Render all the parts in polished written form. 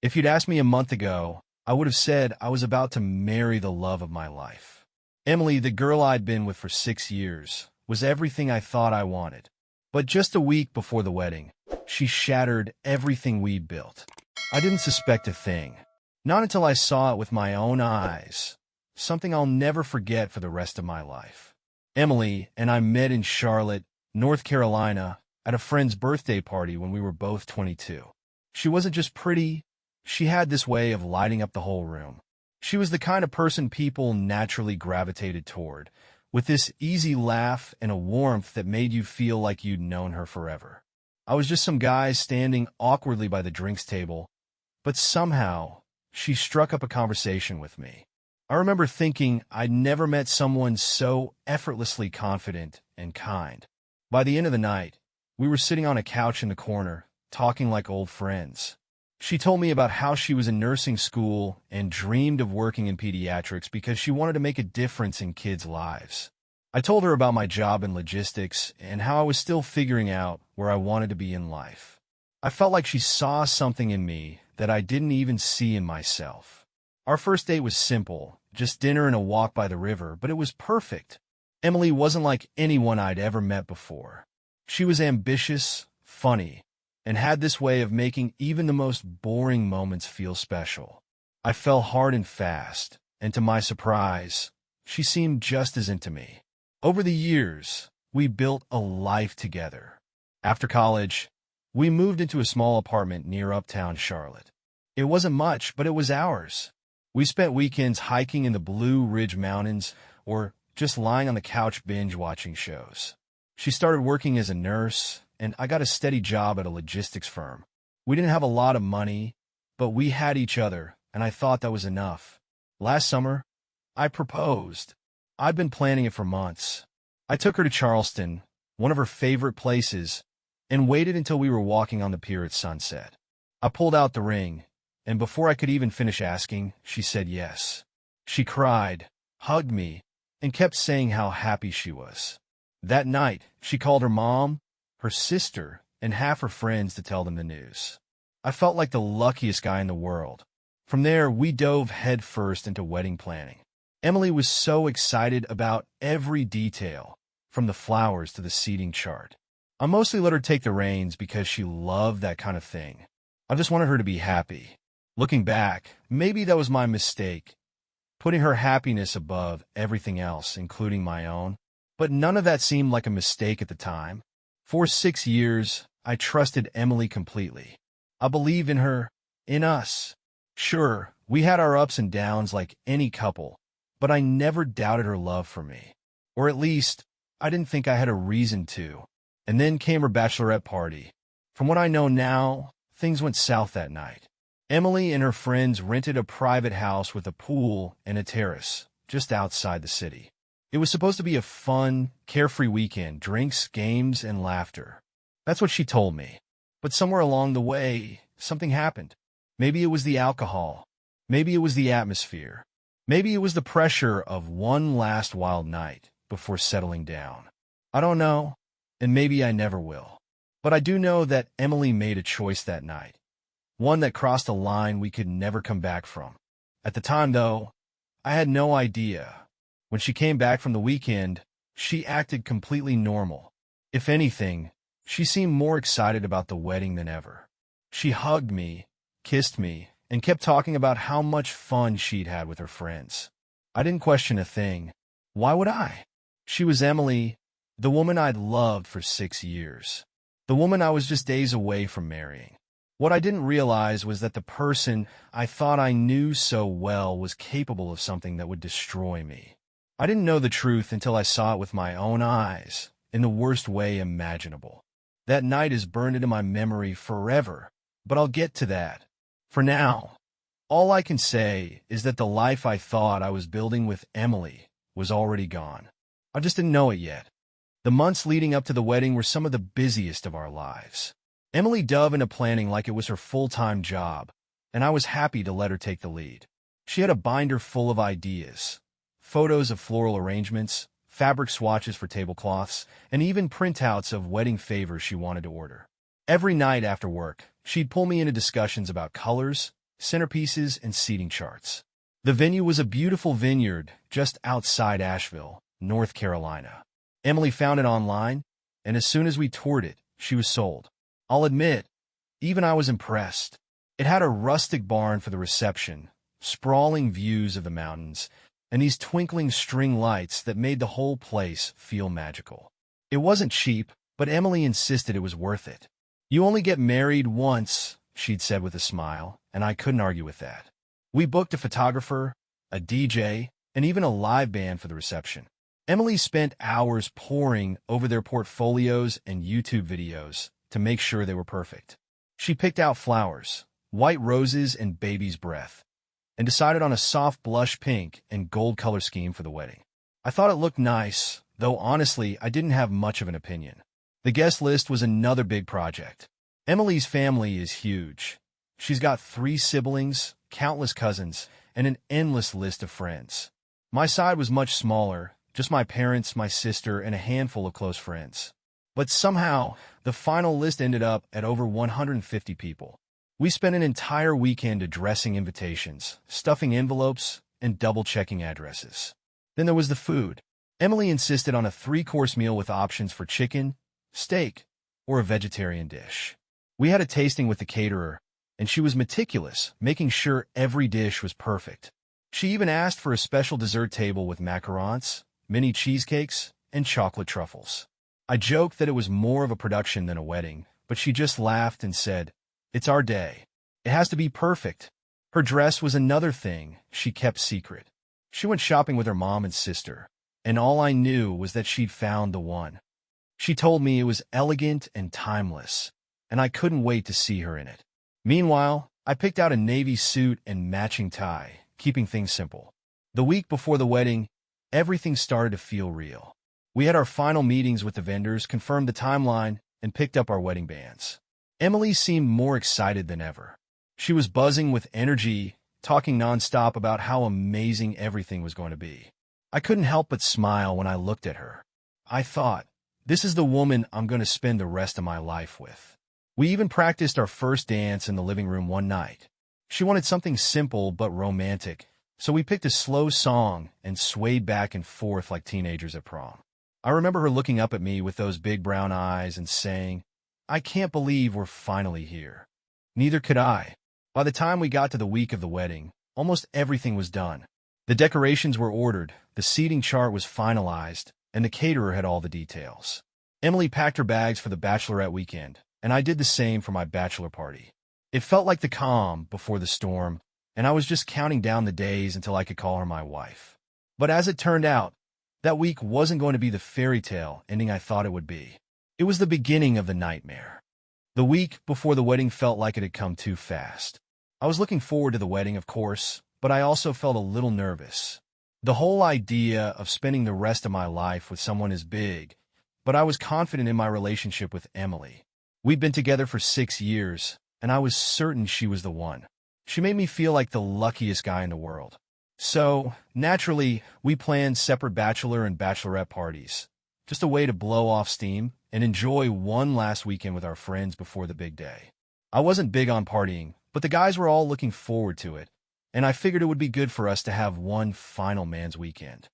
If you'd asked me a month ago, I would have said I was about to marry the love of my life. Emily, the girl I'd been with for 6 years, was everything I thought I wanted. But just a week before the wedding, she shattered everything we'd built. I didn't suspect a thing. Not until I saw it with my own eyes. Something I'll never forget for the rest of my life. Emily and I met in Charlotte, North Carolina, at a friend's birthday party when we were both 22. She wasn't just pretty, she had this way of lighting up the whole room. She was the kind of person people naturally gravitated toward, with this easy laugh and a warmth that made you feel like you'd known her forever. I was just some guy standing awkwardly by the drinks table, but somehow she struck up a conversation with me. I remember thinking I'd never met someone so effortlessly confident and kind. By the end of the night, we were sitting on a couch in the corner, talking like old friends. She told me about how she was in nursing school and dreamed of working in pediatrics because she wanted to make a difference in kids' lives. I told her about my job in logistics and how I was still figuring out where I wanted to be in life. I felt like she saw something in me that I didn't even see in myself. Our first date was simple, just dinner and a walk by the river, but it was perfect. Emily wasn't like anyone I'd ever met before. She was ambitious, funny, and had this way of making even the most boring moments feel special. I fell hard and fast, and to my surprise, she seemed just as into me. Over the years, we built a life together. After college, we moved into a small apartment near uptown Charlotte. It wasn't much, but it was ours. We spent weekends hiking in the Blue Ridge Mountains or just lying on the couch binge-watching shows. She started working as a nurse, and I got a steady job at a logistics firm. We didn't have a lot of money, but we had each other, and I thought that was enough. Last summer, I proposed. I'd been planning it for months. I took her to Charleston, one of her favorite places, and waited until we were walking on the pier at sunset. I pulled out the ring, and before I could even finish asking, she said yes. She cried, hugged me, and kept saying how happy she was. That night, she called her mom, her sister, and half her friends to tell them the news. I felt like the luckiest guy in the world. From there, we dove headfirst into wedding planning. Emily was so excited about every detail, from the flowers to the seating chart. I mostly let her take the reins because she loved that kind of thing. I just wanted her to be happy. Looking back, maybe that was my mistake, putting her happiness above everything else, including my own. But none of that seemed like a mistake at the time. For 6 years, I trusted Emily completely. I believed in her, in us. Sure, we had our ups and downs like any couple, but I never doubted her love for me. Or at least, I didn't think I had a reason to. And then came her bachelorette party. From what I know now, things went south that night. Emily and her friends rented a private house with a pool and a terrace, just outside the city. It was supposed to be a fun, carefree weekend, drinks, games, and laughter. That's what she told me. But somewhere along the way, something happened. Maybe it was the alcohol. Maybe it was the atmosphere. Maybe it was the pressure of one last wild night before settling down. I don't know, and maybe I never will. But I do know that Emily made a choice that night. One that crossed a line we could never come back from. At the time, though, I had no idea. When she came back from the weekend, she acted completely normal. If anything, she seemed more excited about the wedding than ever. She hugged me, kissed me, and kept talking about how much fun she'd had with her friends. I didn't question a thing. Why would I? She was Emily, the woman I'd loved for 6 years. The woman I was just days away from marrying. What I didn't realize was that the person I thought I knew so well was capable of something that would destroy me. I didn't know the truth until I saw it with my own eyes, in the worst way imaginable. That night is burned into my memory forever, but I'll get to that. For now, all I can say is that the life I thought I was building with Emily was already gone. I just didn't know it yet. The months leading up to the wedding were some of the busiest of our lives. Emily dove into planning like it was her full-time job, and I was happy to let her take the lead. She had a binder full of ideas. Photos of floral arrangements, fabric swatches for tablecloths, and even printouts of wedding favors she wanted to order. Every night after work, she'd pull me into discussions about colors, centerpieces, and seating charts. The venue was a beautiful vineyard just outside Asheville, North Carolina. Emily found it online, and as soon as we toured it, she was sold. I'll admit, even I was impressed. It had a rustic barn for the reception, sprawling views of the mountains, and these twinkling string lights that made the whole place feel magical. It wasn't cheap, but Emily insisted it was worth it. "You only get married once," she'd said with a smile, and I couldn't argue with that. We booked a photographer, a DJ, and even a live band for the reception. Emily spent hours poring over their portfolios and YouTube videos to make sure they were perfect. She picked out flowers, white roses and baby's breath, and decided on a soft blush pink and gold color scheme for the wedding. I thought it looked nice, though honestly I didn't have much of an opinion. The guest list was another big project. Emily's family is huge. She's got 3 siblings, countless cousins, and an endless list of friends. My side was much smaller, just my parents, my sister, and a handful of close friends. But somehow, the final list ended up at over 150 people. We spent an entire weekend addressing invitations, stuffing envelopes, and double-checking addresses. Then there was the food. Emily insisted on a 3-course meal with options for chicken, steak, or a vegetarian dish. We had a tasting with the caterer, and she was meticulous, making sure every dish was perfect. She even asked for a special dessert table with macarons, mini cheesecakes, and chocolate truffles. I joked that it was more of a production than a wedding, but she just laughed and said, "It's our day. It has to be perfect." Her dress was another thing she kept secret. She went shopping with her mom and sister, and all I knew was that she'd found the one. She told me it was elegant and timeless, and I couldn't wait to see her in it. Meanwhile, I picked out a navy suit and matching tie, keeping things simple. The week before the wedding, everything started to feel real. We had our final meetings with the vendors, confirmed the timeline, and picked up our wedding bands. Emily seemed more excited than ever. She was buzzing with energy, talking nonstop about how amazing everything was going to be. I couldn't help but smile when I looked at her. I thought, this is the woman I'm going to spend the rest of my life with. We even practiced our first dance in the living room one night. She wanted something simple but romantic, so we picked a slow song and swayed back and forth like teenagers at prom. I remember her looking up at me with those big brown eyes and saying, "I can't believe we're finally here." Neither could I. By the time we got to the week of the wedding, almost everything was done. The decorations were ordered, the seating chart was finalized, and the caterer had all the details. Emily packed her bags for the Bachelorette weekend, and I did the same for my bachelor party. It felt like the calm before the storm, and I was just counting down the days until I could call her my wife. But as it turned out, that week wasn't going to be the fairy tale ending I thought it would be. It was the beginning of the nightmare. The week before the wedding felt like it had come too fast. I was looking forward to the wedding, of course, but I also felt a little nervous. The whole idea of spending the rest of my life with someone is big, but I was confident in my relationship with Emily. We'd been together for 6 years, and I was certain she was the one. She made me feel like the luckiest guy in the world. So, naturally, we planned separate bachelor and bachelorette parties, just a way to blow off steam and enjoy one last weekend with our friends before the big day. I wasn't big on partying, but the guys were all looking forward to it, and I figured it would be good for us to have one final man's weekend.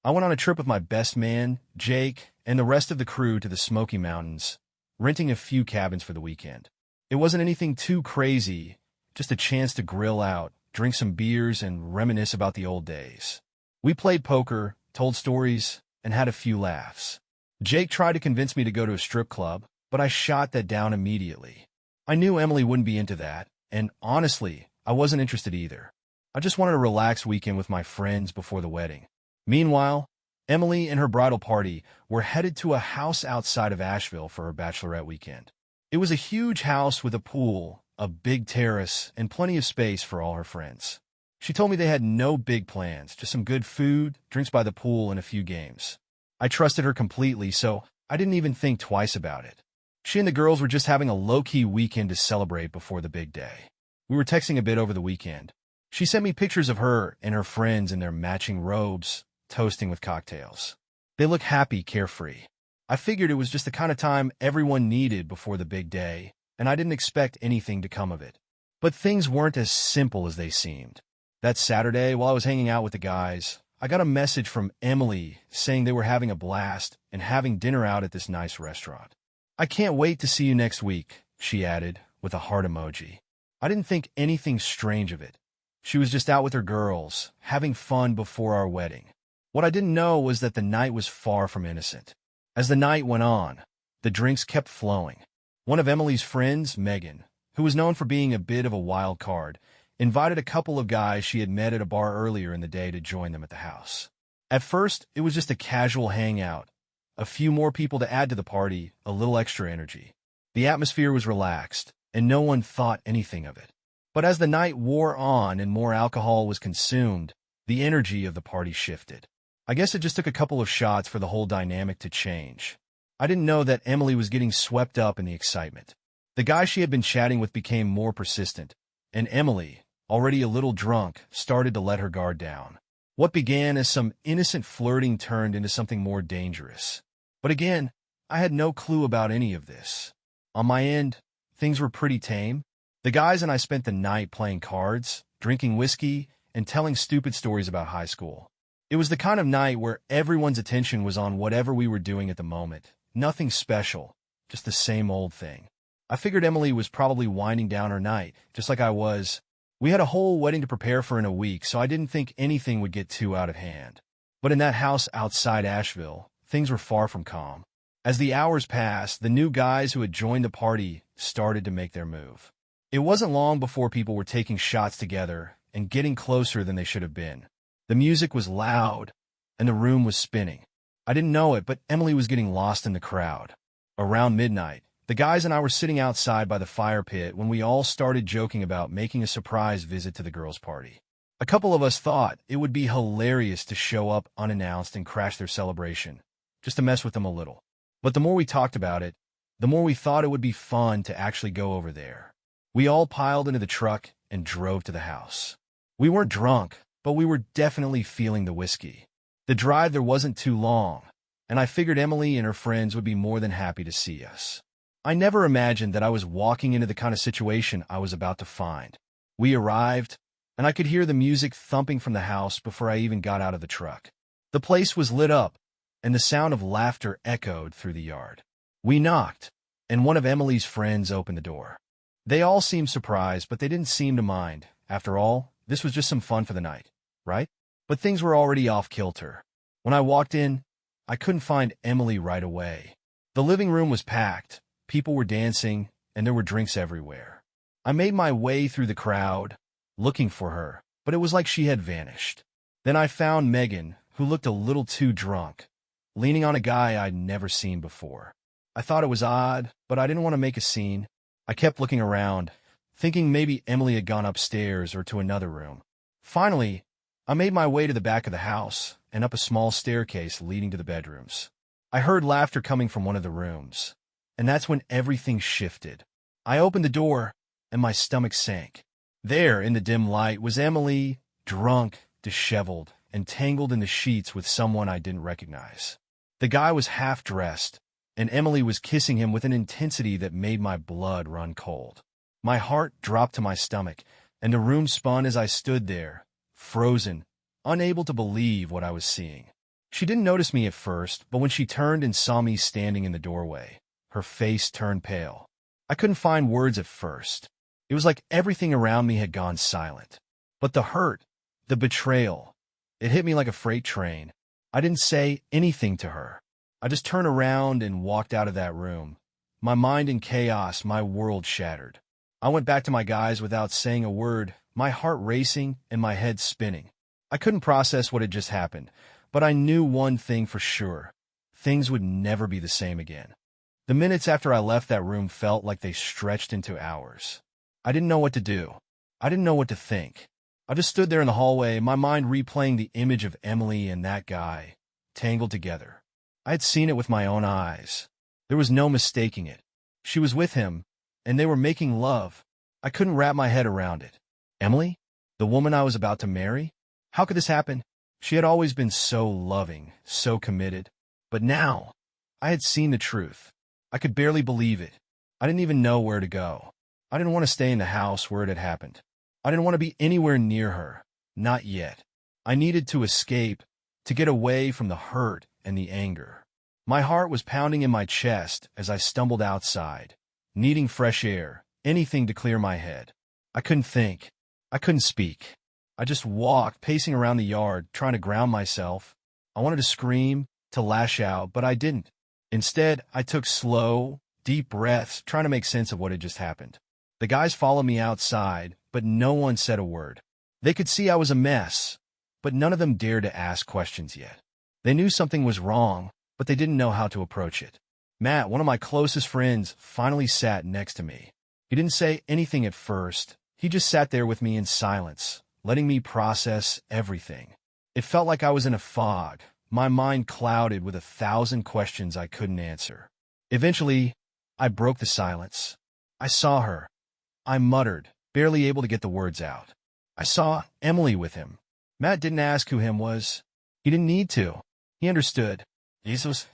I went on a trip with my best man, Jake, and the rest of the crew to the Smoky Mountains, renting a few cabins for the weekend. It wasn't anything too crazy, just a chance to grill out, drink some beers, and reminisce about the old days. We played poker, told stories, and had a few laughs. Jake tried to convince me to go to a strip club, but I shot that down immediately. I knew Emily wouldn't be into that, and honestly, I wasn't interested either. I just wanted a relaxed weekend with my friends before the wedding. Meanwhile, Emily and her bridal party were headed to a house outside of Asheville for her bachelorette weekend. It was a huge house with a pool, a big terrace, and plenty of space for all her friends. She told me they had no big plans, just some good food, drinks by the pool, and a few games. I trusted her completely, so I didn't even think twice about it. She and the girls were just having a low-key weekend to celebrate before the big day. We were texting a bit over the weekend. She sent me pictures of her and her friends in their matching robes, toasting with cocktails. They look happy, carefree. I figured it was just the kind of time everyone needed before the big day, and I didn't expect anything to come of it. But things weren't as simple as they seemed. That Saturday, while I was hanging out with the guys, I got a message from Emily saying they were having a blast and having dinner out at this nice restaurant. "I can't wait to see you next week," she added, with a heart emoji. I didn't think anything strange of it. She was just out with her girls, having fun before our wedding. What I didn't know was that the night was far from innocent. As the night went on, the drinks kept flowing. One of Emily's friends, Megan, who was known for being a bit of a wild card, invited a couple of guys she had met at a bar earlier in the day to join them at the house. At first, it was just a casual hangout. A few more people to add to the party, a little extra energy. The atmosphere was relaxed, and no one thought anything of it. But as the night wore on and more alcohol was consumed, the energy of the party shifted. I guess it just took a couple of shots for the whole dynamic to change. I didn't know that Emily was getting swept up in the excitement. The guy she had been chatting with became more persistent, and Emily, already a little drunk, started to let her guard down. What began as some innocent flirting turned into something more dangerous. But again, I had no clue about any of this. On my end, things were pretty tame. The guys and I spent the night playing cards, drinking whiskey, and telling stupid stories about high school. It was the kind of night where everyone's attention was on whatever we were doing at the moment. Nothing special, just the same old thing. I figured Emily was probably winding down her night, just like I was. We had a whole wedding to prepare for in a week, so I didn't think anything would get too out of hand. But in that house outside Asheville, things were far from calm. As the hours passed, the new guys who had joined the party started to make their move. It wasn't long before people were taking shots together and getting closer than they should have been. The music was loud, and the room was spinning. I didn't know it, but Emily was getting lost in the crowd. Around midnight, the guys and I were sitting outside by the fire pit when we all started joking about making a surprise visit to the girls' party. A couple of us thought it would be hilarious to show up unannounced and crash their celebration, just to mess with them a little. But the more we talked about it, the more we thought it would be fun to actually go over there. We all piled into the truck and drove to the house. We weren't drunk, but we were definitely feeling the whiskey. The drive there wasn't too long, and I figured Emily and her friends would be more than happy to see us. I never imagined that I was walking into the kind of situation I was about to find. We arrived, and I could hear the music thumping from the house before I even got out of the truck. The place was lit up, and the sound of laughter echoed through the yard. We knocked, and one of Emily's friends opened the door. They all seemed surprised, but they didn't seem to mind. After all, this was just some fun for the night, right? But things were already off kilter. When I walked in, I couldn't find Emily right away. The living room was packed, people were dancing, and there were drinks everywhere. I made my way through the crowd, looking for her, but it was like she had vanished. Then I found Megan, who looked a little too drunk, leaning on a guy I'd never seen before. I thought it was odd, but I didn't want to make a scene. I kept looking around, thinking maybe Emily had gone upstairs or to another room. Finally, I made my way to the back of the house and up a small staircase leading to the bedrooms. I heard laughter coming from one of the rooms, and that's when everything shifted. I opened the door, and my stomach sank. There, in the dim light, was Emily, drunk, disheveled, and tangled in the sheets with someone I didn't recognize. The guy was half-dressed, and Emily was kissing him with an intensity that made my blood run cold. My heart dropped to my stomach, and the room spun as I stood there, frozen, unable to believe what I was seeing. She didn't notice me at first, but when she turned and saw me standing in the doorway, her face turned pale. I couldn't find words at first. It was like everything around me had gone silent. But the hurt, the betrayal, it hit me like a freight train. I didn't say anything to her. I just turned around and walked out of that room. My mind in chaos, my world shattered. I went back to my guys without saying a word, my heart racing and my head spinning. I couldn't process what had just happened, but I knew one thing for sure. Things would never be the same again. The minutes after I left that room felt like they stretched into hours. I didn't know what to do. I didn't know what to think. I just stood there in the hallway, my mind replaying the image of Emily and that guy, tangled together. I had seen it with my own eyes. There was no mistaking it. She was with him, and they were making love. I couldn't wrap my head around it. Emily? The woman I was about to marry? How could this happen? She had always been so loving, so committed. But now, I had seen the truth. I could barely believe it. I didn't even know where to go. I didn't want to stay in the house where it had happened. I didn't want to be anywhere near her. Not yet. I needed to escape, to get away from the hurt and the anger. My heart was pounding in my chest as I stumbled outside, needing fresh air, anything to clear my head. I couldn't think. I couldn't speak. I just walked, pacing around the yard, trying to ground myself. I wanted to scream, to lash out, but I didn't. Instead, I took slow, deep breaths, trying to make sense of what had just happened. The guys followed me outside, but no one said a word. They could see I was a mess, but none of them dared to ask questions yet. They knew something was wrong, but they didn't know how to approach it. Matt, one of my closest friends, finally sat next to me. He didn't say anything at first. He just sat there with me in silence, letting me process everything. It felt like I was in a fog, my mind clouded with 1,000 questions I couldn't answer. Eventually, I broke the silence. I saw her. I muttered, barely able to get the words out. I saw Emily with him. Matt didn't ask who him was. He didn't need to. He understood. Jesus?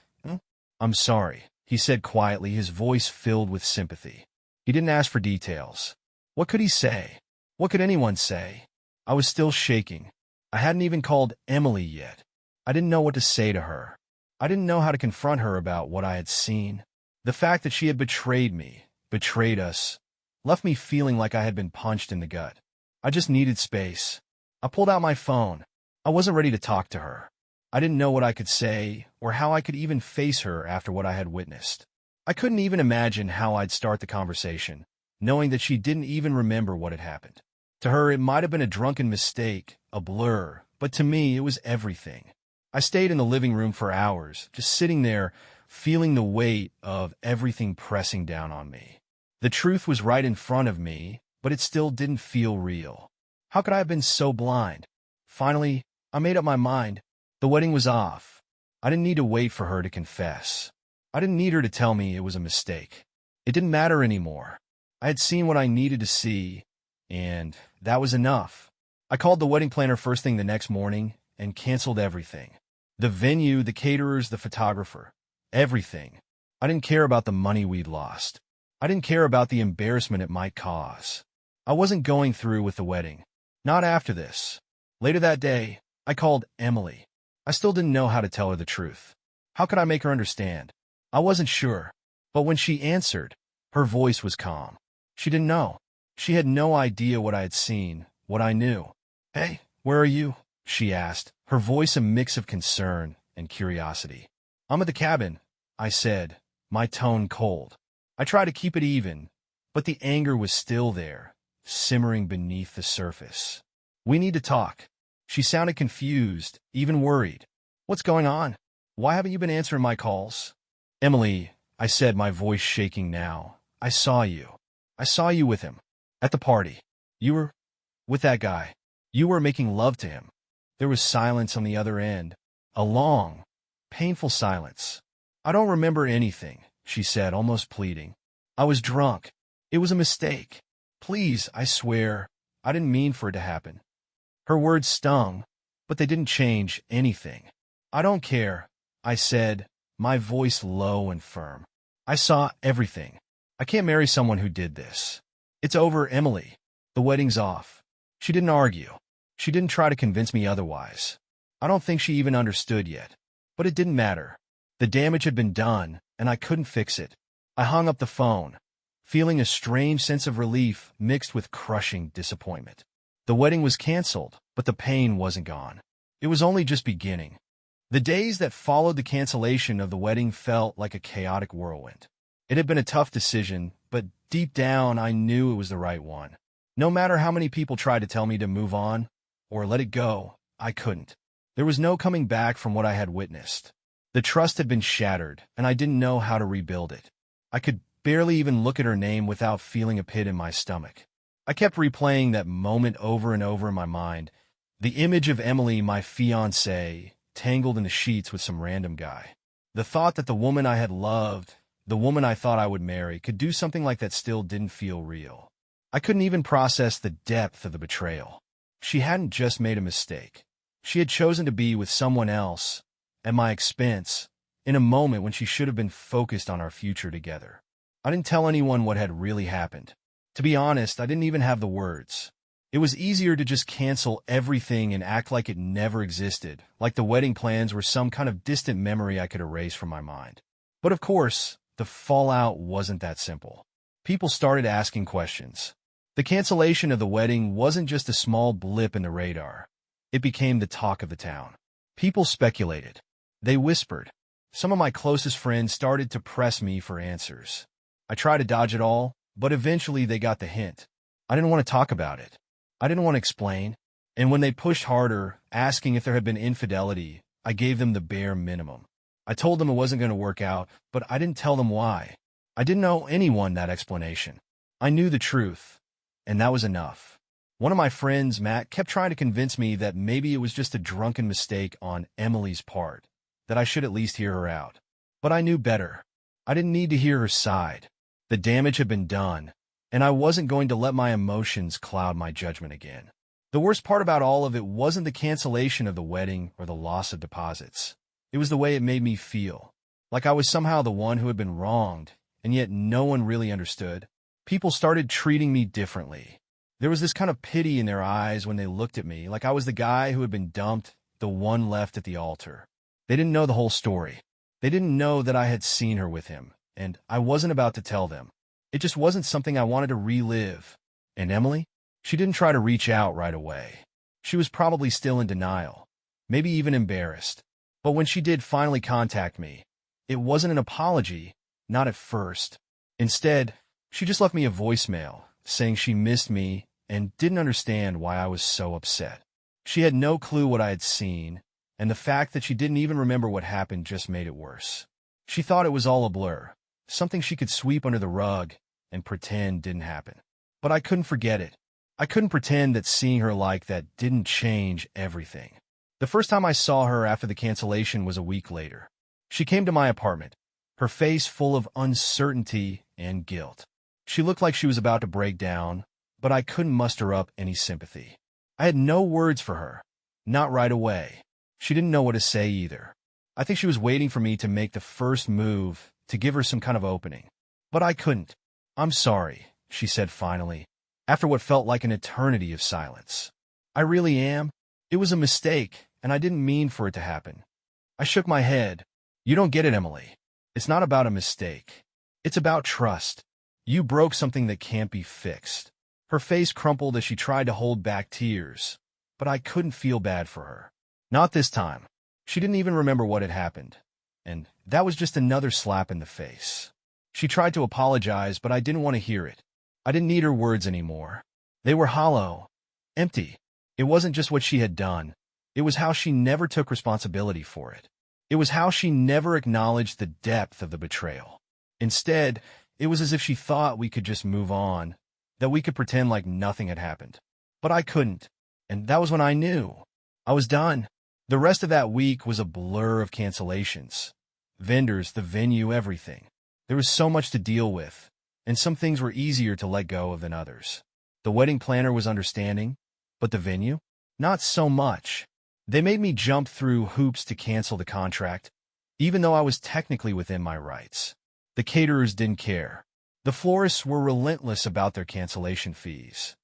I'm sorry, he said quietly, his voice filled with sympathy. He didn't ask for details. What could he say? What could anyone say? I was still shaking. I hadn't even called Emily yet. I didn't know what to say to her. I didn't know how to confront her about what I had seen. The fact that she had betrayed me, betrayed us, left me feeling like I had been punched in the gut. I just needed space. I pulled out my phone. I wasn't ready to talk to her. I didn't know what I could say or how I could even face her after what I had witnessed. I couldn't even imagine how I'd start the conversation, knowing that she didn't even remember what had happened. To her, it might have been a drunken mistake, a blur, but to me, it was everything. I stayed in the living room for hours, just sitting there, feeling the weight of everything pressing down on me. The truth was right in front of me, but it still didn't feel real. How could I have been so blind? Finally, I made up my mind. The wedding was off. I didn't need to wait for her to confess. I didn't need her to tell me it was a mistake. It didn't matter anymore. I had seen what I needed to see, and that was enough. I called the wedding planner first thing the next morning and canceled everything. The venue, the caterers, the photographer, everything. I didn't care about the money we'd lost. I didn't care about the embarrassment it might cause. I wasn't going through with the wedding. Not after this. Later that day, I called Emily. I still didn't know how to tell her the truth. How could I make her understand? I wasn't sure. But when she answered, her voice was calm. She didn't know. She had no idea what I had seen, what I knew. "Hey, where are you?" she asked, her voice a mix of concern and curiosity. "I'm at the cabin," I said, my tone cold. I tried to keep it even, but the anger was still there, simmering beneath the surface. "We need to talk." She sounded confused, even worried. "What's going on? Why haven't you been answering my calls?" "Emily," I said, my voice shaking now, "I saw you. I saw you with him. At the party. You were with that guy. You were making love to him." There was silence on the other end. A long, painful silence. "I don't remember anything," she said, almost pleading. "I was drunk. It was a mistake. Please, I swear, I didn't mean for it to happen." Her words stung, but they didn't change anything. "I don't care," I said, my voice low and firm. "I saw everything. I can't marry someone who did this. It's over, Emily. The wedding's off." She didn't argue. She didn't try to convince me otherwise. I don't think she even understood yet. But it didn't matter. The damage had been done, and I couldn't fix it. I hung up the phone, feeling a strange sense of relief mixed with crushing disappointment. The wedding was canceled, but the pain wasn't gone. It was only just beginning. The days that followed the cancellation of the wedding felt like a chaotic whirlwind. It had been a tough decision, but deep down I knew it was the right one. No matter how many people tried to tell me to move on or let it go, I couldn't. There was no coming back from what I had witnessed. The trust had been shattered, and I didn't know how to rebuild it. I could barely even look at her name without feeling a pit in my stomach. I kept replaying that moment over and over in my mind, the image of Emily, my fiancée, tangled in the sheets with some random guy. The thought that the woman I had loved, the woman I thought I would marry, could do something like that still didn't feel real. I couldn't even process the depth of the betrayal. She hadn't just made a mistake. She had chosen to be with someone else, at my expense, in a moment when she should have been focused on our future together. I didn't tell anyone what had really happened. To be honest, I didn't even have the words. It was easier to just cancel everything and act like it never existed, like the wedding plans were some kind of distant memory I could erase from my mind. But of course, the fallout wasn't that simple. People started asking questions. The cancellation of the wedding wasn't just a small blip in the radar. It became the talk of the town. People speculated. They whispered. Some of my closest friends started to press me for answers. I tried to dodge it all, but eventually they got the hint. I didn't want to talk about it. I didn't want to explain. And when they pushed harder, asking if there had been infidelity, I gave them the bare minimum. I told them it wasn't going to work out, but I didn't tell them why. I didn't owe anyone that explanation. I knew the truth, and that was enough. One of my friends, Matt, kept trying to convince me that maybe it was just a drunken mistake on Emily's part, that I should at least hear her out. But I knew better. I didn't need to hear her side. The damage had been done, and I wasn't going to let my emotions cloud my judgment again. The worst part about all of it wasn't the cancellation of the wedding or the loss of deposits. It was the way it made me feel, like I was somehow the one who had been wronged, and yet no one really understood. People started treating me differently. There was this kind of pity in their eyes when they looked at me, like I was the guy who had been dumped, the one left at the altar. They didn't know the whole story. They didn't know that I had seen her with him, and I wasn't about to tell them. It just wasn't something I wanted to relive. And Emily? She didn't try to reach out right away. She was probably still in denial, maybe even embarrassed. But when she did finally contact me, it wasn't an apology, not at first. Instead, she just left me a voicemail, saying she missed me and didn't understand why I was so upset. She had no clue what I had seen, and the fact that she didn't even remember what happened just made it worse. She thought it was all a blur, something she could sweep under the rug and pretend didn't happen. But I couldn't forget it. I couldn't pretend that seeing her like that didn't change everything. The first time I saw her after the cancellation was a week later. She came to my apartment, her face full of uncertainty and guilt. She looked like she was about to break down, but I couldn't muster up any sympathy. I had no words for her, not right away. She didn't know what to say either. I think she was waiting for me to make the first move, to give her some kind of opening. But I couldn't. "I'm sorry," she said finally, after what felt like an eternity of silence. "I really am. It was a mistake, and I didn't mean for it to happen." I shook my head. "You don't get it, Emily. It's not about a mistake. It's about trust. You broke something that can't be fixed." Her face crumpled as she tried to hold back tears, but I couldn't feel bad for her. Not this time. She didn't even remember what had happened, and that was just another slap in the face. She tried to apologize, but I didn't want to hear it. I didn't need her words anymore. They were hollow, empty. It wasn't just what she had done. It was how she never took responsibility for it. It was how she never acknowledged the depth of the betrayal. Instead, it was as if she thought we could just move on, that we could pretend like nothing had happened. But I couldn't, and that was when I knew. I was done. The rest of that week was a blur of cancellations. Vendors, the venue, everything. There was so much to deal with, and some things were easier to let go of than others. The wedding planner was understanding, but the venue? Not so much. They made me jump through hoops to cancel the contract, even though I was technically within my rights. The caterers didn't care. The florists were relentless about their cancellation fees.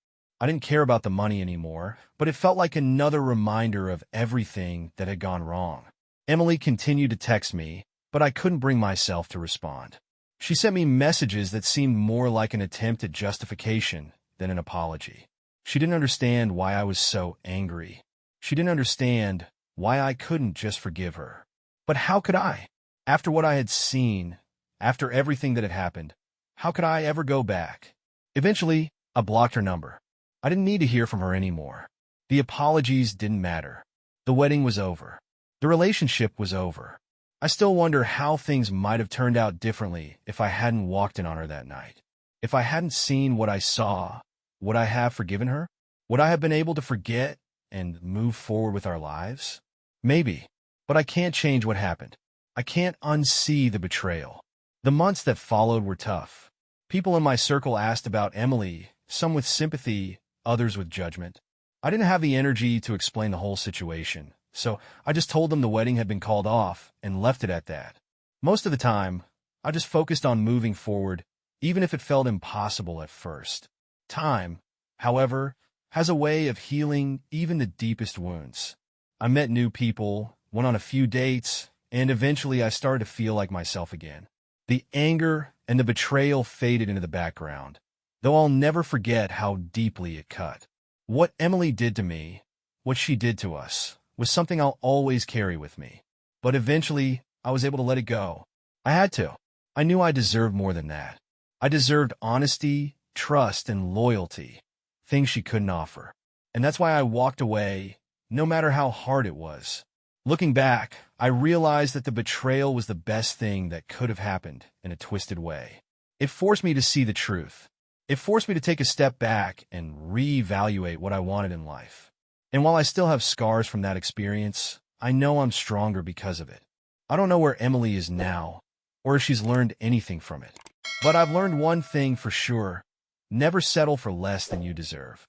I didn't care about the money anymore, but it felt like another reminder of everything that had gone wrong. Emily continued to text me, but I couldn't bring myself to respond. She sent me messages that seemed more like an attempt at justification than an apology. She didn't understand why I was so angry. She didn't understand why I couldn't just forgive her. But how could I? After what I had seen, after everything that had happened, how could I ever go back? Eventually, I blocked her number. I didn't need to hear from her anymore. The apologies didn't matter. The wedding was over. The relationship was over. I still wonder how things might have turned out differently if I hadn't walked in on her that night. If I hadn't seen what I saw, would I have forgiven her? Would I have been able to forget and move forward with our lives? Maybe, but I can't change what happened. I can't unsee the betrayal. The months that followed were tough. People in my circle asked about Emily, some with sympathy, others with judgment. I didn't have the energy to explain the whole situation, so I just told them the wedding had been called off and left it at that. Most of the time, I just focused on moving forward, even if it felt impossible at first. Time, however, has a way of healing even the deepest wounds. I met new people, went on a few dates, and eventually I started to feel like myself again. The anger and the betrayal faded into the background, though I'll never forget how deeply it cut. What Emily did to me, what she did to us, was something I'll always carry with me. But eventually, I was able to let it go. I had to. I knew I deserved more than that. I deserved honesty, trust, and loyalty, things she couldn't offer. And that's why I walked away, no matter how hard it was. Looking back, I realized that the betrayal was the best thing that could have happened in a twisted way. It forced me to see the truth. It forced me to take a step back and reevaluate what I wanted in life. And while I still have scars from that experience, I know I'm stronger because of it. I don't know where Emily is now, or if she's learned anything from it. But I've learned one thing for sure: never settle for less than you deserve.